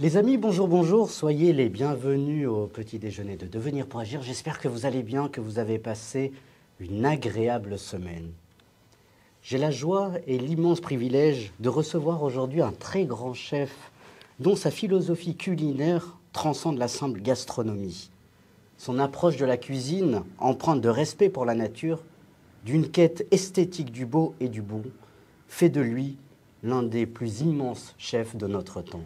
Les amis, bonjour, bonjour. Soyez les bienvenus au petit déjeuner de Devenir pour agir. J'espère que vous allez bien, que vous avez passé une agréable semaine. J'ai la joie et l'immense privilège de recevoir aujourd'hui un très grand chef dont sa philosophie culinaire transcende la simple gastronomie. Son approche de la cuisine, empreinte de respect pour la nature, d'une quête esthétique du beau et du bon, fait de lui l'un des plus immenses chefs de notre temps.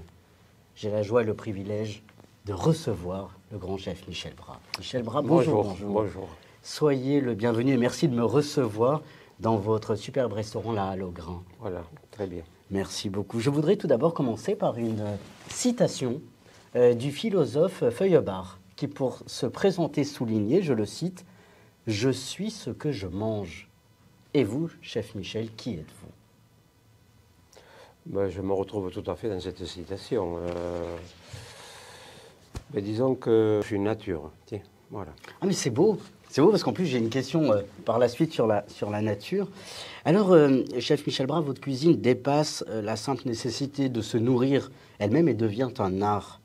J'ai la joie et le privilège de recevoir le grand chef Michel Bras. Michel Bras, bonjour, bonjour. Bonjour. Soyez le bienvenu et merci de me recevoir dans votre superbe restaurant La Halle au Grain. Voilà, très bien. Merci beaucoup. Je voudrais tout d'abord commencer par une citation du philosophe Feuillebard, qui pour se présenter soulignait, je le cite, « Je suis ce que je mange ». Et vous, chef Michel, qui êtes-vous ? Ben, je me retrouve tout à fait dans cette citation. Mais disons que je suis nature. Tiens, voilà. Ah mais c'est beau parce qu'en plus j'ai une question par la suite sur la nature. Alors, chef Michel Bras, votre cuisine dépasse la simple nécessité de se nourrir elle-même et devient un art.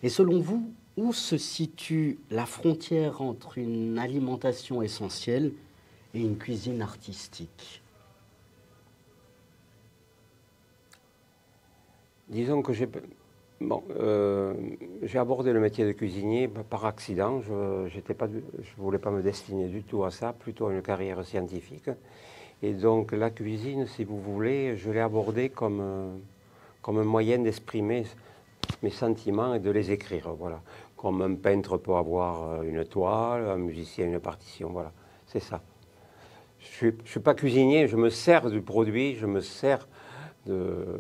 Et selon vous, où se situe la frontière entre une alimentation essentielle et une cuisine artistique ? Disons que j'ai abordé le métier de cuisinier par accident. Je ne voulais pas me destiner du tout à ça, plutôt à une carrière scientifique. Et donc la cuisine, si vous voulez, je l'ai abordée comme un moyen d'exprimer mes sentiments et de les écrire. Voilà. Comme un peintre peut avoir une toile, un musicien une partition. Voilà, c'est ça. Je ne suis pas cuisinier, je me sers du produit, je me sers de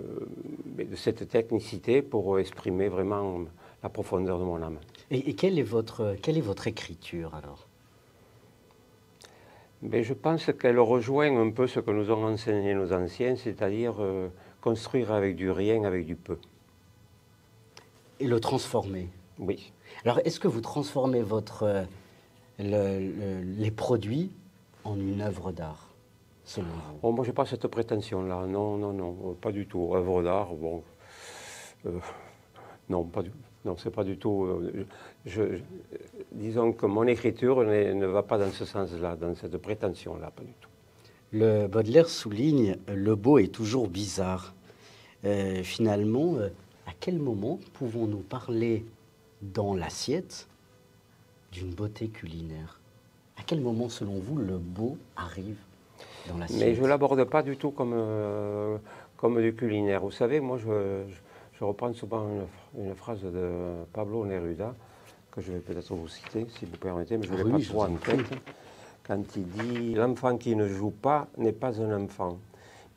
cette technicité pour exprimer vraiment la profondeur de mon âme. Et quelle est votre écriture alors ? Mais je pense qu'elle rejoint un peu ce que nous ont enseigné nos anciens, c'est-à-dire construire avec du rien, avec du peu. Et le transformer ? Oui. Alors, est-ce que vous transformez les produits en une œuvre d'art, selon vous ? Oh, moi, je n'ai pas cette prétention-là. Non, pas du tout. Œuvre d'art, bon. Non, c'est pas du tout. Disons que mon écriture ne va pas dans ce sens-là, dans cette prétention-là, pas du tout. Le Baudelaire souligne « le beau est toujours bizarre ». Finalement, à quel moment pouvons-nous parler dans l'assiette d'une beauté culinaire ? À quel moment, selon vous, le beau arrive dans l'assiette ? Mais je ne l'aborde pas du tout comme du culinaire. Vous savez, moi, je reprends souvent une phrase de Pablo Neruda, que je vais peut-être vous citer, si vous permettez, mais je ne l'ai pas trop en tête, quand il dit « L'enfant qui ne joue pas n'est pas un enfant,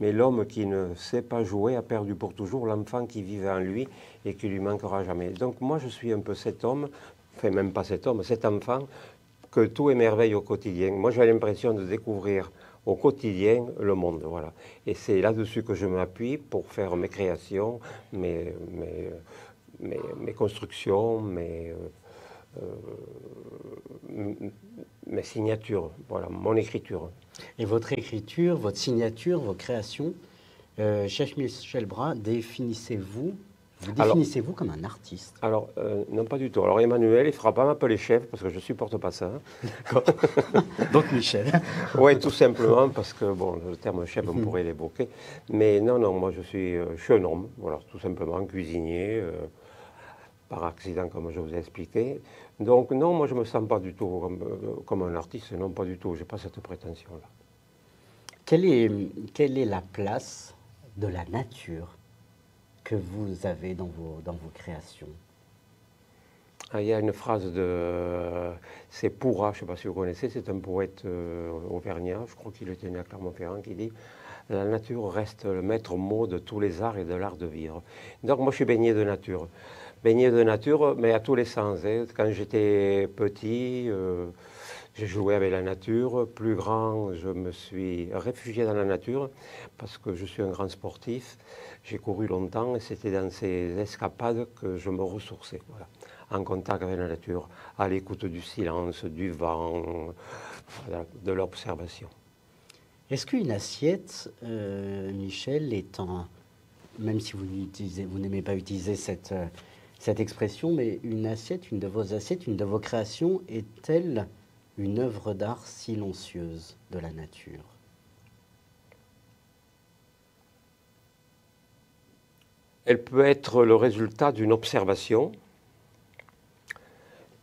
mais l'homme qui ne sait pas jouer a perdu pour toujours l'enfant qui vivait en lui et qui lui manquera jamais. » Donc moi, je suis un peu cet homme, enfin même pas cet homme, cet enfant, que tout émerveille au quotidien. Moi, j'ai l'impression de découvrir au quotidien le monde, voilà. Et c'est là-dessus que je m'appuie pour faire mes créations, mes constructions, mes signatures, voilà, mon écriture. Et votre écriture, votre signature, vos créations, chef Michel Bras, définissez-vous comme un artiste? Alors, non, pas du tout. Alors, Emmanuel, il ne fera pas m'appeler chef parce que je ne supporte pas ça. D'accord. Donc, Michel. Oui, tout simplement parce que, bon, le terme chef, on pourrait l'évoquer. Mais non, moi, je suis un homme, voilà, tout simplement, cuisinier, par accident, comme je vous ai expliqué. Donc, non, moi, je ne me sens pas du tout comme un artiste, non, pas du tout. Je n'ai pas cette prétention-là. Quelle est la place de la nature que vous avez dans vos créations? Il y a une phrase c'est Pourra, je ne sais pas si vous connaissez, c'est un poète auvergnat, je crois qu'il était né à Clermont-Ferrand, qui dit « La nature reste le maître mot de tous les arts et de l'art de vivre ». Donc moi je suis baigné de nature, mais à tous les sens. Hein. Quand j'étais petit, j'ai joué avec la nature. Plus grand, je me suis réfugié dans la nature parce que je suis un grand sportif. J'ai couru longtemps et c'était dans ces escapades que je me ressourçais, voilà, en contact avec la nature, à l'écoute du silence, du vent, voilà, de l'observation. Est-ce qu'une assiette, Michel, même si vous n'aimez pas utiliser cette expression, mais une assiette, une de vos assiettes, une de vos créations est-elle une œuvre d'art silencieuse de la nature? Elle peut être le résultat d'une observation,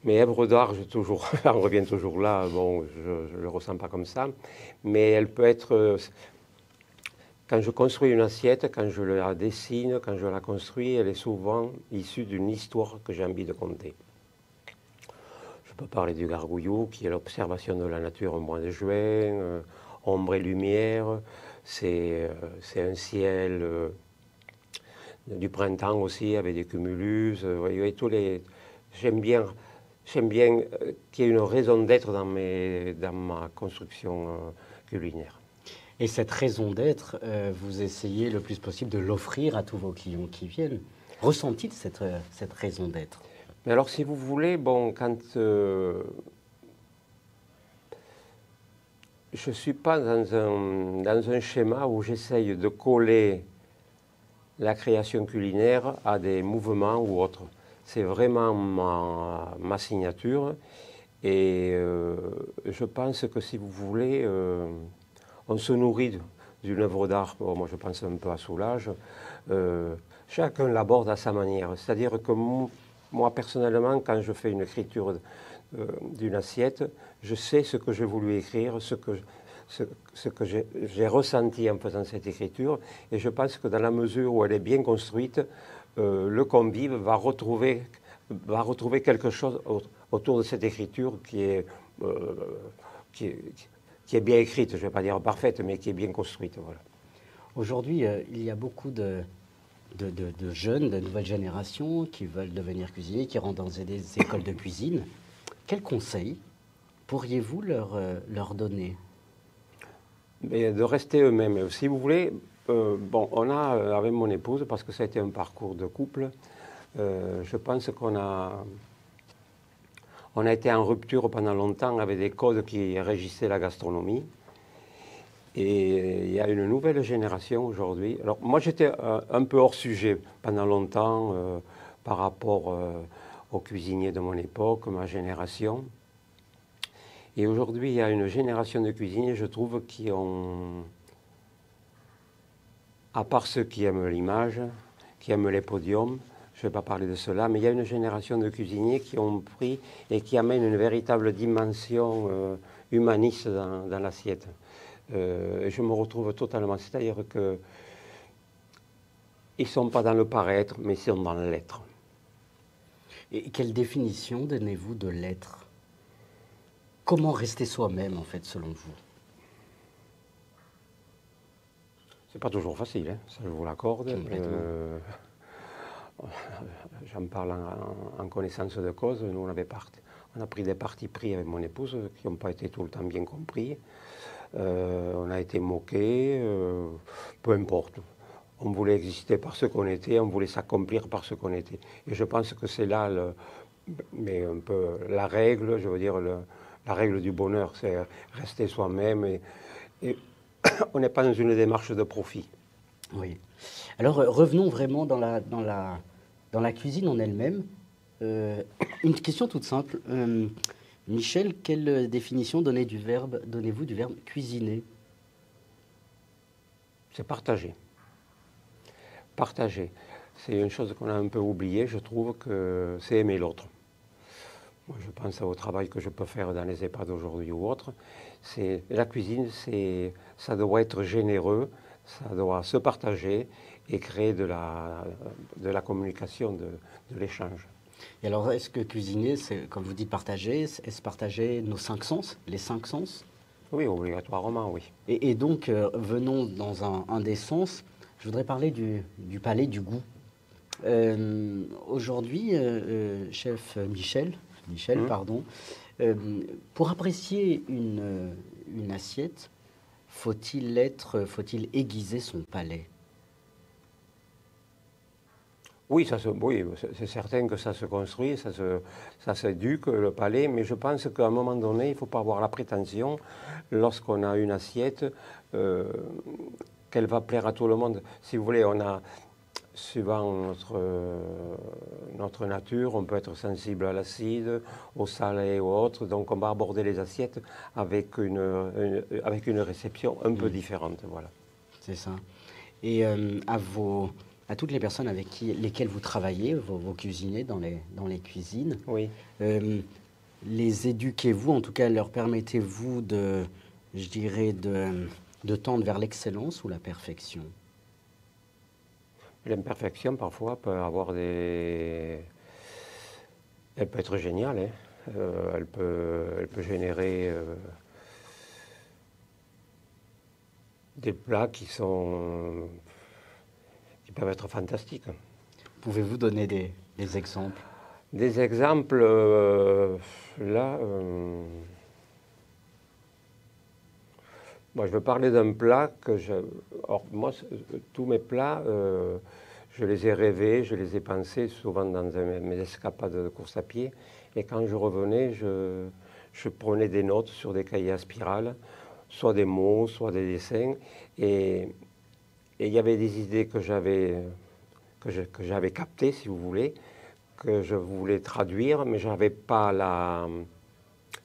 mais œuvre d'art, on revient toujours là, bon, je ne le ressens pas comme ça, mais elle peut être, quand je construis une assiette, quand je la dessine, quand je la construis, elle est souvent issue d'une histoire que j'ai envie de conter. Je peux parler du gargouillou, qui est l'observation de la nature au mois de juin, ombre et lumière, c'est un ciel du printemps aussi, avec des cumulus, vous voyez, j'aime bien qu'il y ait une raison d'être dans ma construction culinaire. Et cette raison d'être, vous essayez le plus possible de l'offrir à tous vos clients qui viennent. Ressent-il cette raison d'être? Mais alors, si vous voulez, bon, quand je ne suis pas dans un schéma où j'essaye de coller la création culinaire à des mouvements ou autres. C'est vraiment ma signature. Et je pense que, si vous voulez, on se nourrit d'une œuvre d'art. Bon, moi, je pense un peu à Soulages. Chacun l'aborde à sa manière. C'est-à-dire que moi, personnellement, quand je fais une écriture d'une assiette, je sais ce que j'ai voulu écrire, ce que j'ai ressenti en faisant cette écriture. Et je pense que dans la mesure où elle est bien construite, le convive va retrouver quelque chose autour de cette écriture qui est bien écrite, je ne vais pas dire parfaite, mais qui est bien construite. Voilà. Aujourd'hui, il y a beaucoup de jeunes, de nouvelles générations qui veulent devenir cuisiniers, qui rentrent dans des écoles de cuisine. Quels conseils pourriez-vous leur donner? Mais de rester eux-mêmes. Si vous voulez, bon, on a, avec mon épouse, parce que ça a été un parcours de couple, je pense qu'on a été en rupture pendant longtemps avec des codes qui régissaient la gastronomie. Et il y a une nouvelle génération aujourd'hui. Alors moi, j'étais un peu hors sujet pendant longtemps par rapport aux cuisiniers de mon époque, ma génération. Et aujourd'hui, il y a une génération de cuisiniers, je trouve, qui ont, à part ceux qui aiment l'image, qui aiment les podiums, je ne vais pas parler de cela, mais il y a une génération de cuisiniers qui ont pris et qui amènent une véritable dimension humaniste dans l'assiette. Et je me retrouve totalement, c'est-à-dire qu'ils ne sont pas dans le paraître, mais ils sont dans l'être. Et quelle définition donnez-vous de l'être? Comment rester soi-même, en fait, selon vous? C'est pas toujours facile, hein, ça je vous l'accorde. J'en parle en connaissance de cause. Nous, on a pris des partis pris avec mon épouse qui n'ont pas été tout le temps bien compris. On a été moqués, peu importe. On voulait exister par ce qu'on était, on voulait s'accomplir par ce qu'on était. Et je pense que c'est là, mais un peu la règle, je veux dire, la règle du bonheur, c'est rester soi-même et on n'est pas dans une démarche de profit. Oui. Alors revenons vraiment dans la cuisine en elle-même. Une question toute simple. Michel, quelle définition donnez-vous du verbe cuisiner? C'est partager. Partager. C'est une chose qu'on a un peu oubliée, je trouve que c'est aimer l'autre. Moi, je pense au travail que je peux faire dans les EHPAD aujourd'hui ou autre. La cuisine, ça doit être généreux, ça doit se partager et créer de la communication, de l'échange. Et alors, est-ce que cuisiner, c'est, comme vous dites, partager, est-ce partager nos 5 sens, les 5 sens? Oui, obligatoirement, oui. Et donc, venons dans un des sens. Je voudrais parler du palais, du goût. Aujourd'hui, chef Michel, pardon, pour apprécier une assiette, faut-il aiguiser son palais? Oui, c'est certain que ça se construit, ça s'éduque, le palais, mais je pense qu'à un moment donné, il ne faut pas avoir la prétention, lorsqu'on a une assiette, qu'elle va plaire à tout le monde. Si vous voulez, suivant notre nature, on peut être sensible à l'acide, au salé ou autre, donc on va aborder les assiettes avec une réception un peu différente. Voilà. C'est ça. Et à toutes les personnes avec lesquelles vous travaillez, vos cuisiniers dans les cuisines, Oui. les éduquez-vous, en tout cas leur permettez-vous je dirais, de tendre vers l'excellence ou la perfection? L'imperfection, parfois, elle peut être géniale, hein. Elle peut générer des plats qui peuvent être fantastiques. Pouvez-vous donner des exemples? Des exemples, là, moi je veux parler d'un plat or, moi, tous mes plats, je les ai rêvés, je les ai pensés souvent dans mes escapades de course à pied. Et quand je revenais, je prenais des notes sur des cahiers à spirale, soit des mots, soit des dessins. Et il y avait des idées que j'avais captées, si vous voulez, que je voulais traduire, mais je n'avais pas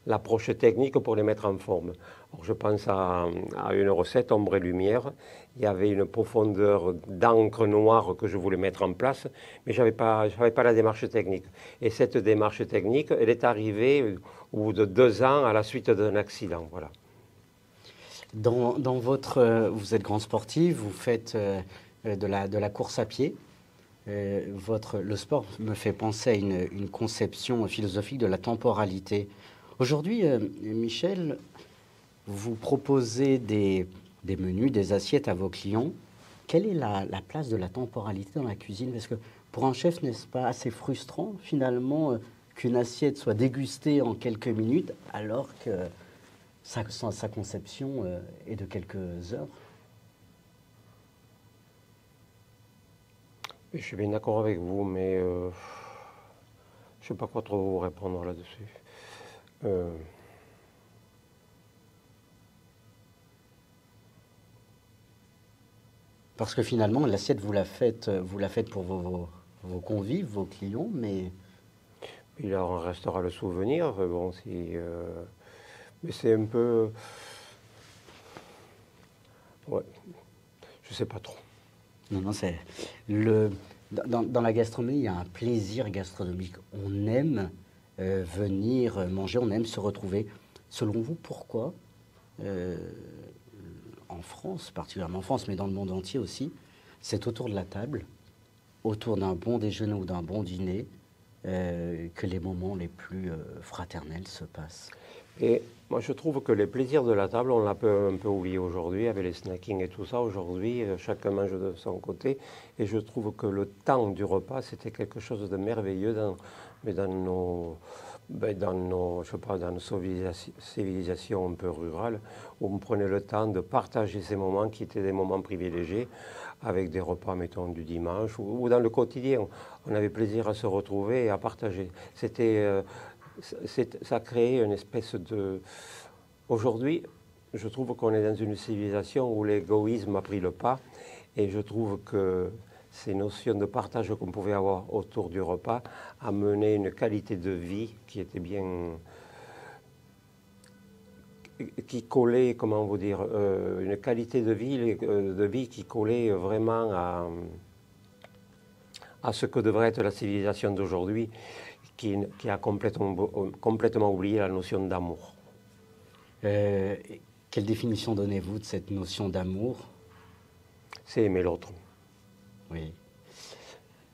l'approche technique pour les mettre en forme. Alors, je pense à une recette, ombre et lumière. Il y avait une profondeur d'encre noire que je voulais mettre en place, mais je n'avais pas la démarche technique. Et cette démarche technique, elle est arrivée au bout de 2 ans à la suite d'un accident. Voilà. Vous êtes grand sportif, vous faites de la course à pied. Le sport me fait penser à une conception philosophique de la temporalité. Aujourd'hui, Michel, vous proposez des menus, des assiettes à vos clients. Quelle est la place de la temporalité dans la cuisine? Parce que pour un chef, n'est-ce pas assez frustrant finalement qu'une assiette soit dégustée en quelques minutes alors que sa conception est de quelques heures? Je suis bien d'accord avec vous, mais je ne sais pas quoi trop vous répondre là-dessus. Parce que finalement, l'assiette, vous la faites pour vos convives, vos clients, mais... Il en restera le souvenir. Bon, mais c'est un peu... Ouais, je ne sais pas trop. Non, c'est... Dans la gastronomie, il y a un plaisir gastronomique. On aime venir manger, on aime se retrouver. Selon vous, pourquoi en France, particulièrement en France, mais dans le monde entier aussi, c'est autour de la table, autour d'un bon déjeuner ou d'un bon dîner, que les moments les plus fraternels se passent? Et moi, je trouve que les plaisirs de la table, on l'a un peu oublié aujourd'hui, avec les snackings et tout ça. Aujourd'hui, chacun mange de son côté. Et je trouve que le temps du repas, c'était quelque chose de merveilleux dans je sais pas, dans nos civilisations un peu rurales, où on prenait le temps de partager ces moments qui étaient des moments privilégiés, avec des repas, mettons, du dimanche, ou dans le quotidien. On avait plaisir à se retrouver et à partager. Ça a créé une espèce de... Aujourd'hui, je trouve qu'on est dans une civilisation où l'égoïsme a pris le pas, et je trouve que ces notions de partage qu'on pouvait avoir autour du repas amenaient une qualité de vie qui était bien... qui collait, comment vous dire, une qualité de vie qui collait vraiment à ce que devrait être la civilisation d'aujourd'hui, qui a complètement oublié la notion d'amour. Quelle définition donnez-vous de cette notion d'amour? C'est aimer l'autre. Oui.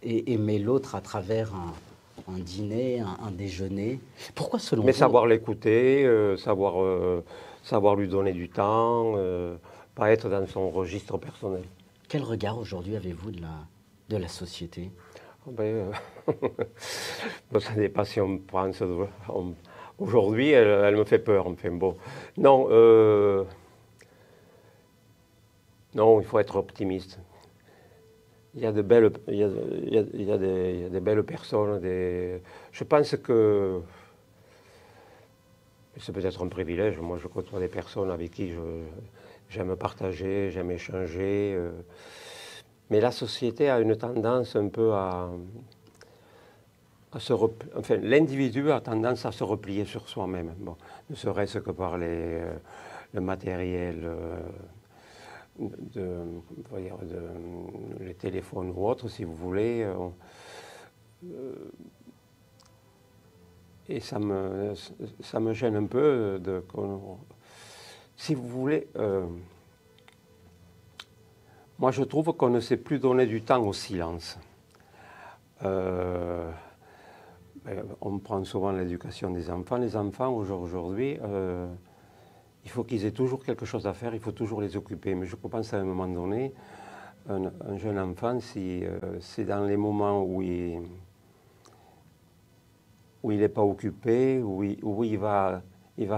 Et aimer l'autre à travers un dîner, un déjeuner. Pourquoi selon Mais vous... savoir l'écouter, savoir lui donner du temps, pas être dans son registre personnel. Quel regard aujourd'hui avez-vous de la société? Ça dépend si on pense... Aujourd'hui, elle me fait peur. Enfin, bon. Non, non, il faut être optimiste. Il y a de belles, il y a des belles personnes. Je pense que c'est peut-être un privilège. Moi, je côtoie des personnes avec qui j'aime partager, j'aime échanger. Mais la société a une tendance un peu enfin, l'individu a tendance à se replier sur soi-même. Bon, ne serait-ce que par le matériel, les téléphones ou autres, si vous voulez. Et ça me gêne un peu si vous voulez. Moi, je trouve qu'on ne sait plus donner du temps au silence. On prend souvent l'éducation des enfants. Les enfants, aujourd'hui, il faut qu'ils aient toujours quelque chose à faire, il faut toujours les occuper. Mais je pense à un moment donné, un jeune enfant, si c'est dans les moments où il n'est pas occupé, où il va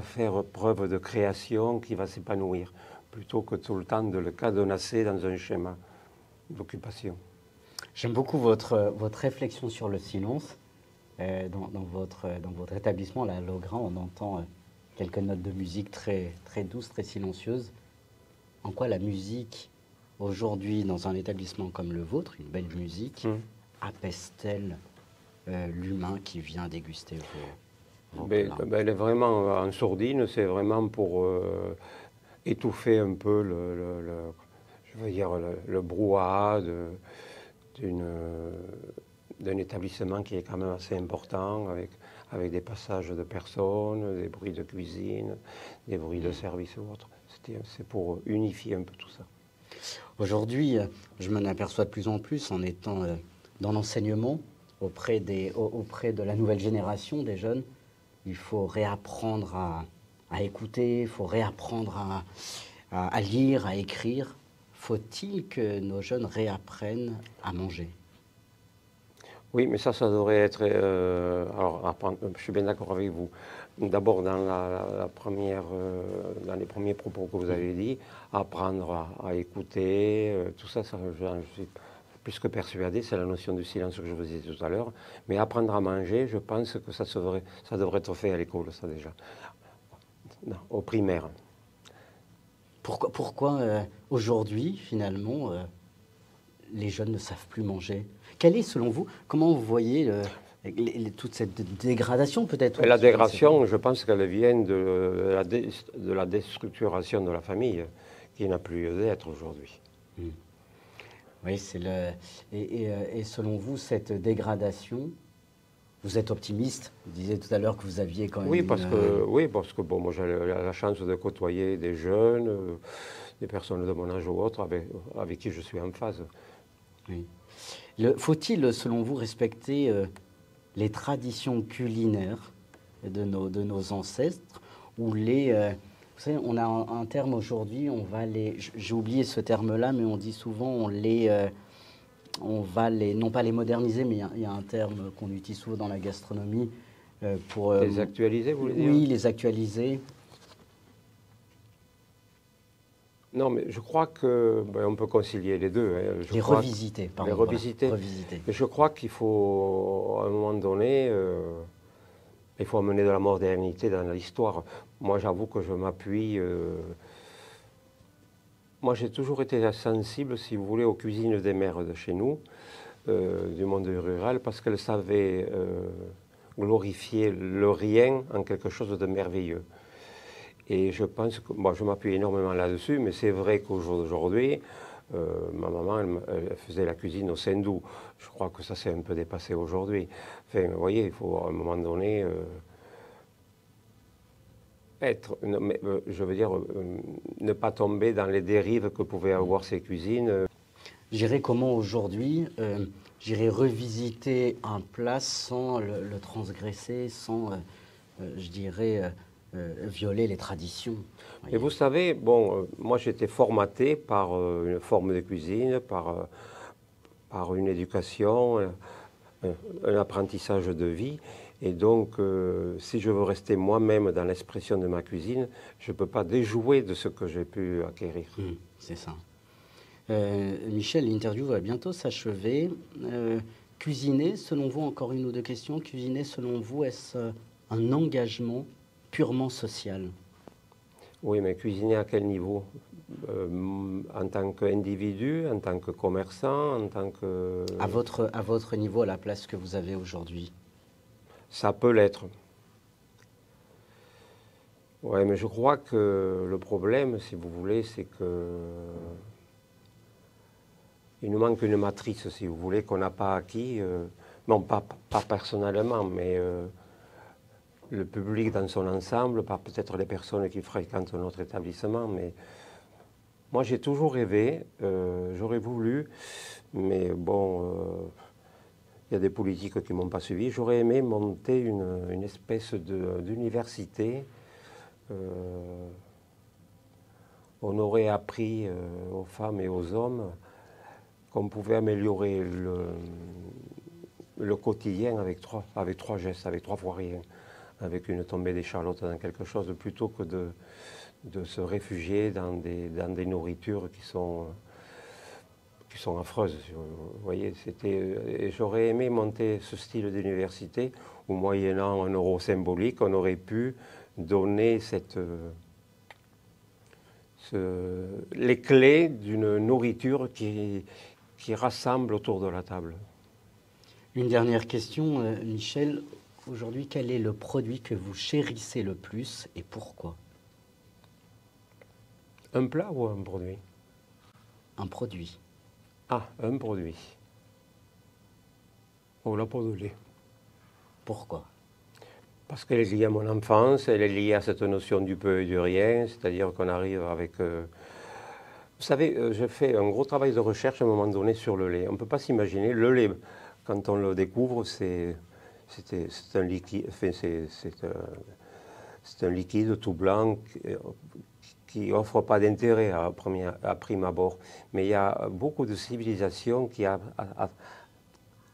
faire preuve de création, qu'il va s'épanouir, plutôt que tout le temps de le cadenasser dans un schéma d'occupation. J'aime beaucoup votre réflexion sur le silence. Dans votre établissement, là, à Logrin, on entend quelques notes de musique très, très douces, très silencieuses. En quoi la musique, aujourd'hui, dans un établissement comme le vôtre, une belle musique, apaise-t-elle l'humain qui vient déguster vos plats? Elle est vraiment en sourdine, c'est vraiment pour étouffer un peu le brouhaha d'un établissement qui est quand même assez important, avec des passages de personnes, des bruits de cuisine, des bruits de service ou autre. C'est pour unifier un peu tout ça. Aujourd'hui, je m'en aperçois de plus en plus en étant dans l'enseignement, auprès de la nouvelle génération des jeunes. Il faut réapprendre à écouter, il faut réapprendre à lire, à écrire. Faut-il que nos jeunes réapprennent à manger? Oui, mais ça devrait être... je suis bien d'accord avec vous. D'abord, dans dans les premiers propos que vous avez dit, apprendre à écouter, tout ça, je suis plus que persuadé, c'est la notion du silence que je vous disais tout à l'heure. Mais apprendre à manger, je pense que ça devrait être fait à l'école, ça déjà, non, au primaire. Pourquoi aujourd'hui, finalement, les jeunes ne savent plus manger? Quelle est, selon vous, comment vous voyez toute cette dégradation peut-être? La dégradation, je pense qu'elle vient de la déstructuration de la famille, qui n'a plus lieu d'être aujourd'hui. Oui, et selon vous, cette dégradation, vous êtes optimiste? Vous disiez tout à l'heure que vous aviez quand même... Oui, parce que bon, moi j'ai la chance de côtoyer des jeunes, des personnes de mon âge ou autres, avec qui je suis en phase. Oui. Faut-il, selon vous, respecter les traditions culinaires de nos ancêtres, ou vous savez, on a un terme aujourd'hui, j'ai oublié ce terme-là, mais on dit souvent on va non pas les moderniser, mais il y a un terme qu'on utilise souvent dans la gastronomie pour... Les actualiser, vous voulez dire? Oui, les actualiser. Non, mais je crois qu'on peut concilier les deux. Les revisiter, pardon. Les revisiter. Voilà, revisiter. Mais je crois qu'il faut, à un moment donné, il faut amener de la modernité dans l'histoire. Moi, j'avoue que je m'appuie... Moi, j'ai toujours été sensible, si vous voulez, aux cuisines des mères de chez nous, du monde rural, parce qu'elles savaient glorifier le rien en quelque chose de merveilleux. Et je pense que, moi, je m'appuie énormément là-dessus, mais c'est vrai qu'au jour d'aujourd'hui, ma maman, elle faisait la cuisine au Sindou. Je crois que ça s'est un peu dépassé aujourd'hui. Enfin, vous voyez, il faut à un moment donné ne pas tomber dans les dérives que pouvaient avoir ces cuisines. J'irais comment aujourd'hui, j'irais revisiter un plat sans le transgresser, sans, je dirais, violer les traditions. Et vous savez, bon, moi j'étais formaté par une forme de cuisine, par une éducation, un apprentissage de vie. Et donc, si je veux rester moi-même dans l'expression de ma cuisine, je ne peux pas déjouer de ce que j'ai pu acquérir. C'est ça. Michel, l'interview va bientôt s'achever. Cuisiner, selon vous, encore une ou deux questions. Cuisiner, selon vous, est-ce un engagement purement social? Oui, mais cuisiner à quel niveau? En tant qu'individu, en tant que commerçant, en tant que... À votre niveau, à la place que vous avez aujourd'hui? Ça peut l'être. Oui, mais je crois que le problème, si vous voulez, c'est que il nous manque une matrice, si vous voulez, qu'on n'a pas acquis. Non, pas personnellement, mais le public dans son ensemble, pas peut-être les personnes qui fréquentent notre établissement, mais moi j'ai toujours rêvé, j'aurais voulu, mais bon, il y a des politiques qui ne m'ont pas suivi, j'aurais aimé monter une espèce d'université. On aurait appris aux femmes et aux hommes qu'on pouvait améliorer le quotidien avec trois gestes, avec 3 fois rien, avec une tombée d'échalote dans quelque chose, plutôt que de se réfugier dans des nourritures qui sont affreuses. Vous voyez, et j'aurais aimé monter ce style d'université où, moyennant 1 euro symbolique, on aurait pu donner les clés d'une nourriture qui rassemble autour de la table. Une dernière question, Michel. Aujourd'hui, quel est le produit que vous chérissez le plus et pourquoi? Un plat ou un produit? Un produit. Ah, un produit. Oh, la peau de lait. Pourquoi? Parce qu'elle est liée à mon enfance, elle est liée à cette notion du peu et du rien, c'est-à-dire qu'on arrive avec... Vous savez, j'ai fait un gros travail de recherche à un moment donné sur le lait. On ne peut pas s'imaginer, le lait, quand on le découvre, c'est un liquide, enfin, c'est un liquide tout blanc qui n'offre pas d'intérêt à prime abord. Mais il y a beaucoup de civilisations qui,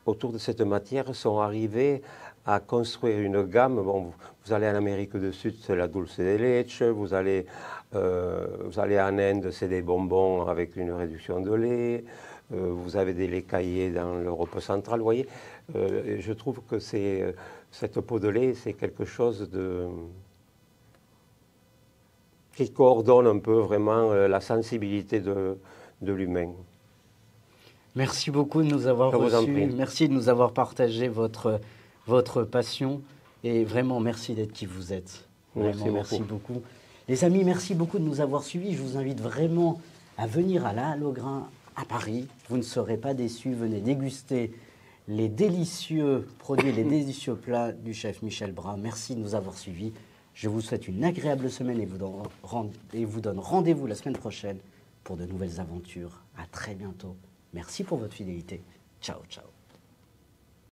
autour de cette matière, sont arrivées à construire une gamme. Bon, vous allez en Amérique du Sud, c'est la dulce de leche, vous allez en Inde, c'est des bonbons avec une réduction de lait, vous avez des laits caillés dans l'Europe centrale, vous voyez. Je trouve que cette peau de lait, c'est quelque chose qui coordonne un peu vraiment la sensibilité de l'humain. Merci beaucoup de nous avoir reçus, merci de nous avoir partagé votre passion et vraiment merci d'être qui vous êtes. Vraiment, merci beaucoup. Les amis, merci beaucoup de nous avoir suivis. Je vous invite vraiment à venir à la Halle au Grain à Paris. Vous ne serez pas déçus. Venez déguster les délicieux produits, les délicieux plats du chef Michel Bras. Merci de nous avoir suivis. Je vous souhaite une agréable semaine et vous donne rendez-vous la semaine prochaine pour de nouvelles aventures. À très bientôt. Merci pour votre fidélité. Ciao, ciao.